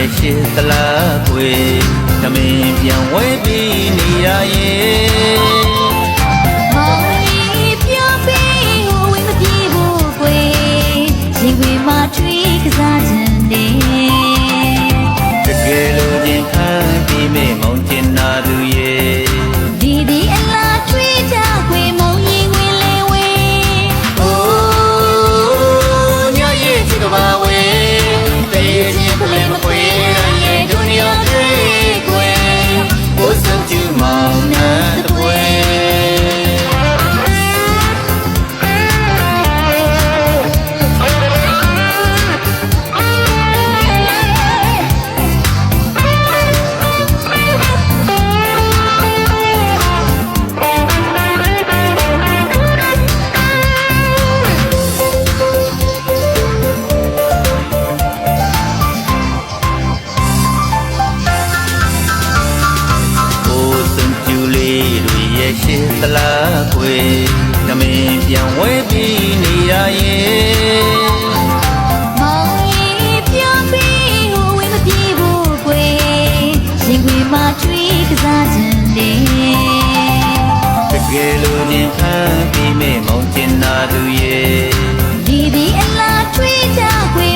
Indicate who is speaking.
Speaker 1: ရဲ့ရှစ်သလားခွေသမင်းပြန်ဝဲပြီးနေရရဲ့
Speaker 2: မောင်ကြီးပြောပြီးဟိုဝင်းမပြေဘူးကွယ်ရင်ခွေမှာထွေးကစားခြင်းနဲ့
Speaker 1: တကယ်လို့ရင်ခံပြီးမေမောင်ကျင်နာသူရဲ့
Speaker 2: ဒီအလားထွေးကြခွေမောင်ရင်ဝင်လေဝေ
Speaker 1: အိုးညရဲ့ချစ်ကပါဝေတေးချင်းကလေးမခွေရဲ့ဒုနီယာတွေခွေဘိုးစံကျူမောင်နဲ့တပွဲရှစ်သလားခွေသမင်းပြန်ဝဲပြီးနေရရဲ့
Speaker 2: မောင်ကြီးပြောပြီးဟိုဝင်းမပြေဘူးကွယ်ရင်ခွေမှာထွေးကစားခြင်းနဲ့
Speaker 1: တကယ်လို့ရင်ခံပြီးမေမောင်ကျင်နာသူရဲ့
Speaker 2: ဒီအလားထွေးကြခွေ